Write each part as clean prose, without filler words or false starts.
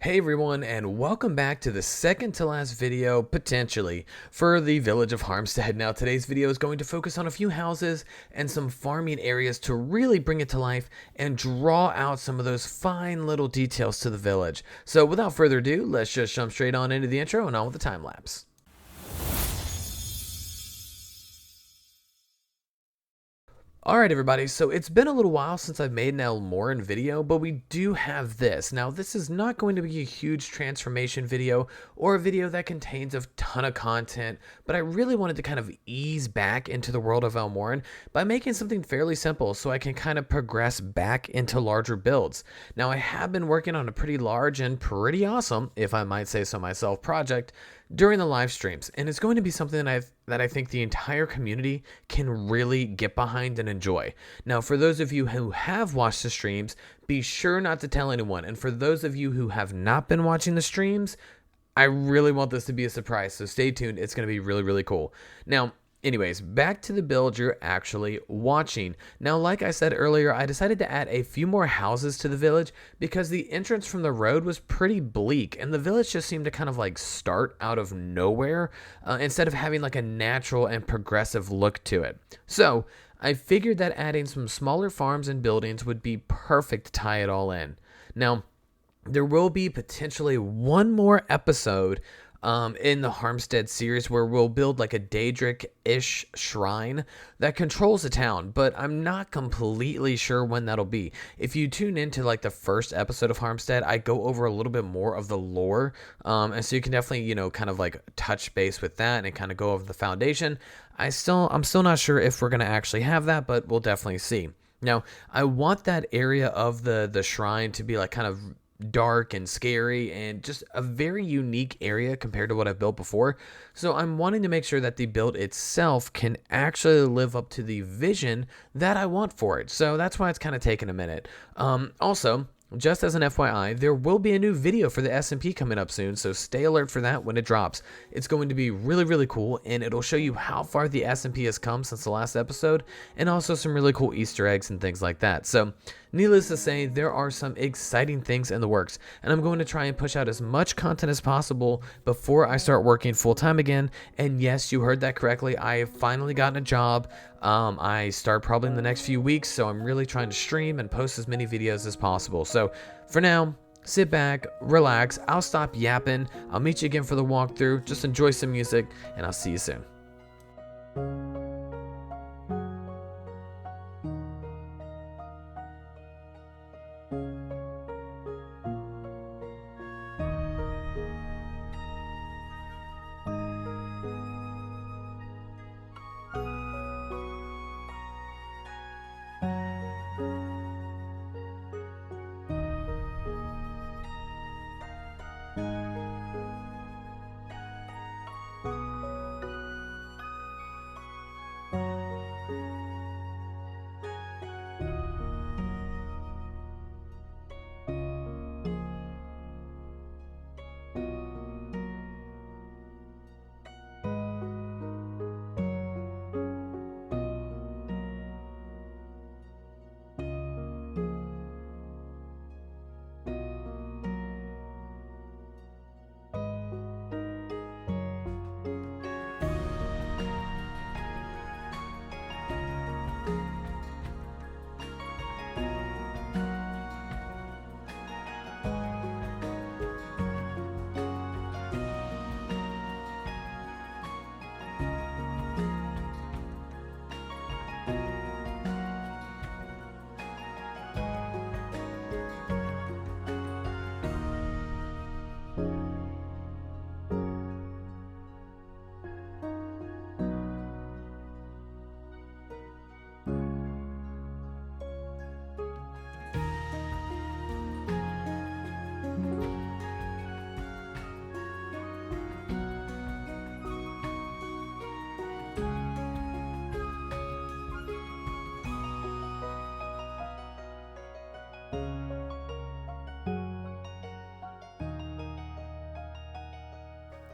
Hey everyone, and welcome back to the second to last video, potentially, for the village of Harmstead. Now today's video is going to focus on a few houses and some farming areas to really bring it to life and draw out some of those fine little details to the village. So without further ado, let's just jump straight on into the intro and on with the time lapse. Alright everybody, so it's been a little while since I've made an Elmoran video, but we do have this. Now this is not going to be a huge transformation video or a video that contains a ton of content, but I really wanted to kind of ease back into the world of Elmoran by making something fairly simple so I can kind of progress back into larger builds. Now I have been working on a pretty large and pretty awesome, if I might say so myself, project during the live streams, and it's going to be something that I think the entire community can really get behind and enjoy. Now, for those of you who have watched the streams, be sure not to tell anyone, and for those of you who have not been watching the streams, I really want this to be a surprise, so stay tuned. It's going to be really cool. Now, anyways, back to the build you're actually watching. Now, like I said earlier, I decided to add a few more houses to the village because the entrance from the road was pretty bleak and the village just seemed to kind of like start out of nowhere instead of having like a natural and progressive look to it. So I figured that adding some smaller farms and buildings would be perfect to tie it all in. Now, there will be potentially one more episode in the Harmstead series where we'll build like a Daedric-ish shrine that controls the town, but I'm not completely sure when that'll be. If you tune into like the first episode of Harmstead, I go over a little bit more of the lore, and so you can definitely, kind of like touch base with that and kind of go over the foundation. I'm still not sure if we're going to actually have that, but we'll definitely see. Now, I want that area of the shrine to be like kind of dark and scary and just a very unique area compared to what I've built before. So I'm wanting to make sure that the build itself can actually live up to the vision that I want for it. So that's why it's kind of taken a minute. Also, just as an FYI, there will be a new video for the SMP coming up soon, so stay alert for that when it drops. It's going to be really cool, and it'll show you how far the SMP has come since the last episode, and also some really cool Easter eggs and things like that. So, needless to say, there are some exciting things in the works, and I'm going to try and push out as much content as possible before I start working full-time again. And yes, you heard that correctly, I have finally gotten a job. I start probably in the next few weeks, so I'm really trying to stream and post as many videos as possible. So for now, sit back, relax, I'll stop yapping, I'll meet you again for the walkthrough, just enjoy some music, and I'll see you soon.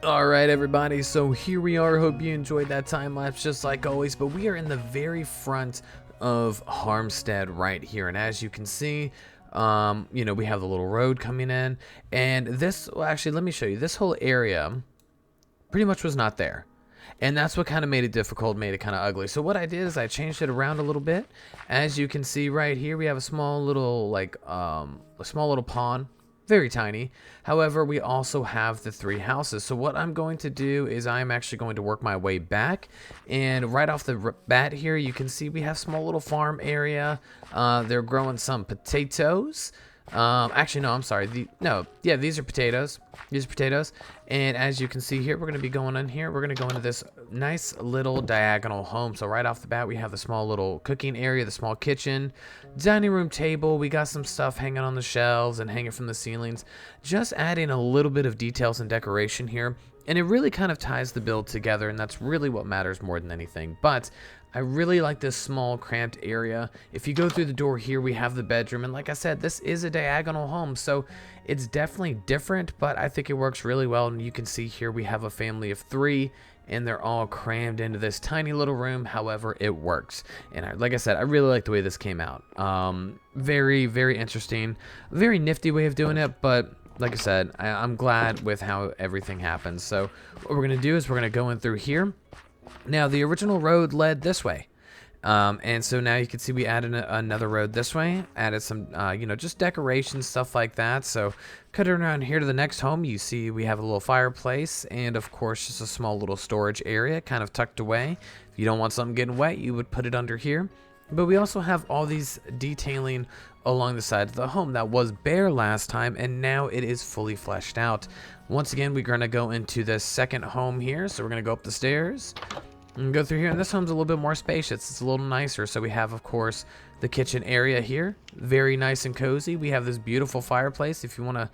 Alright everybody, so here we are. Hope you enjoyed that time lapse just like always, but we are in the very front of Harmstead right here, and as you can see, You know, we have the little road coming in, and this, well, actually, let me show you. This whole area pretty much was not there. And that's what kind of made it difficult, made it kind of ugly. So what I did is I changed it around a little bit. As you can see right here, we have a small little, like, a small little pond. Very tiny. However, we also have the 3 houses. So what I'm going to do is I'm actually going to work my way back. And right off the bat here, you can see we have small little farm area. They're growing some potatoes. Actually, no, I'm sorry. These are potatoes. These are potatoes. And as you can see here, we're going to be going in here. We're going to go into this nice little diagonal home. So right off the bat, we have the small little cooking area, the small kitchen, dining room table. We got some stuff hanging on the shelves and hanging from the ceilings. Just adding a little bit of details and decoration here. And it really kind of ties the build together, and that's really what matters more than anything. But I really like this small, cramped area. If you go through the door here, we have the bedroom. And like I said, this is a diagonal home, so it's definitely different, but I think it works really well. And you can see here we have a family of 3, and they're all crammed into this tiny little room. However, it works. And like I said, I really like the way this came out. Very, very interesting. Very nifty way of doing it, but like I said, I'm glad with how everything happens. So what we're going to do is we're going to go in through here. Now, the original road led this way. And so now you can see we added another road this way. Added some, you know, just decorations, stuff like that. So cut it around here to the next home. You see we have a little fireplace. And, of course, just a small little storage area kind of tucked away. If you don't want something getting wet, you would put it under here. But we also have all these detailing along the side of the home that was bare last time, and now it is fully fleshed out. Once again, we're going to go into the second home here. So we're going to go up the stairs and go through here. And this home's a little bit more spacious. It's a little nicer. So we have, of course, the kitchen area here. Very nice and cozy. We have this beautiful fireplace. If you want to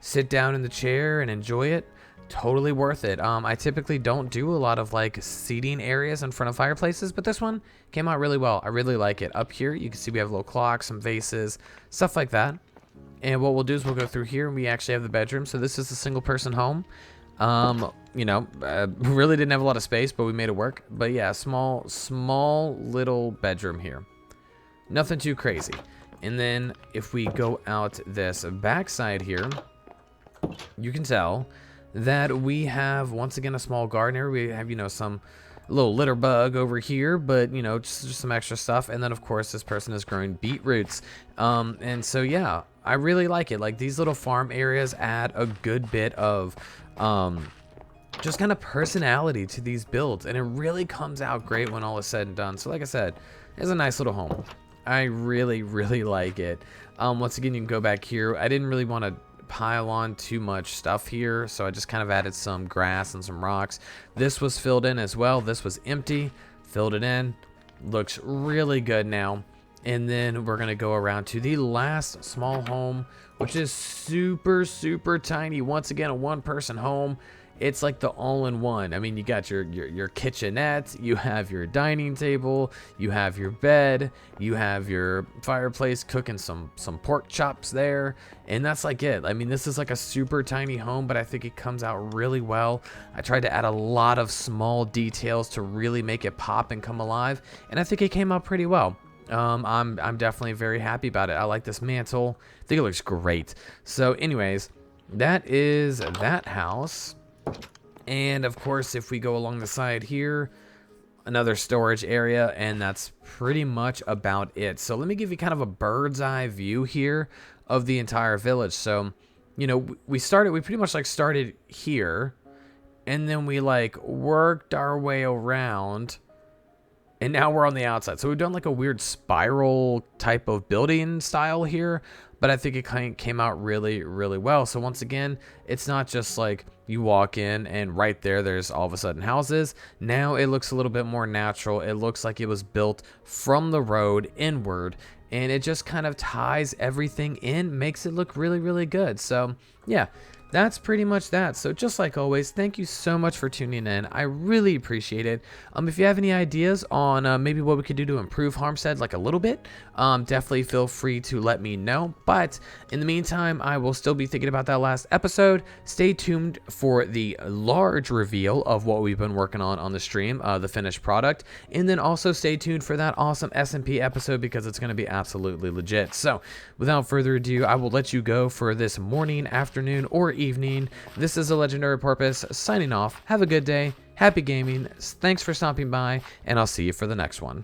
sit down in the chair and enjoy it, totally worth it. I typically don't do a lot of like seating areas in front of fireplaces, but this one came out really well. I really like it. Up here, you can see we have a little clock, some vases, stuff like that. And what we'll do is we'll go through here, and we actually have the bedroom. So this is a single person home. You know, really didn't have a lot of space, but we made it work. But yeah, small little bedroom here. Nothing too crazy. And then if we go out this backside here, you can tell that we have, once again, a small garden area. We have, you know, some little litter bug over here, but, you know, just some extra stuff. And then, of course, this person is growing beetroots. And so, yeah, I really like it. Like, these little farm areas add a good bit of just kind of personality to these builds. And it really comes out great when all is said and done. So, like I said, it's a nice little home. I really, really like it. Once again, you can go back here. I didn't really want to pile on too much stuff here, so I just kind of added some grass and some rocks. This was filled in as well. This was empty, filled it in. Looks really good now. And then we're gonna go around to the last small home, which is super tiny. Once again, a 1-person home. It's like the all-in-one. I mean, you got your kitchenette, you have your dining table, you have your bed, you have your fireplace cooking some pork chops there, and that's like it. I mean, this is like a super tiny home, but I think it comes out really well. I tried to add a lot of small details to really make it pop and come alive, and I think it came out pretty well. I'm definitely very happy about it. I like this mantle. I think it looks great. So anyways, that is that house. And of course, if we go along the side here, another storage area, and that's pretty much about it. So let me give you kind of a bird's eye view here of the entire village. So, you know, we pretty much like started here, and then we like worked our way around, and now we're on the outside. So we've done like a weird spiral type of building style here, but I think it came out really well. So once again, it's not just like you walk in and right there's all of a sudden houses. Now it looks a little bit more natural. It looks like it was built from the road inward, and it just kind of ties everything in, makes it look really good. So yeah, that's pretty much that. So just like always, thank you so much for tuning in. I really appreciate it. If you have any ideas on maybe what we could do to improve Harmstead like a little bit, definitely feel free to let me know. But in the meantime, I will still be thinking about that last episode. Stay tuned for the large reveal of what we've been working on the stream, the finished product. And then also stay tuned for that awesome SMP episode because it's going to be absolutely legit. So without further ado, I will let you go for this morning, afternoon, or evening. This is a Legendary Porpoise signing off. Have a good day. Happy gaming. Thanks for stopping by, and I'll see you for the next one.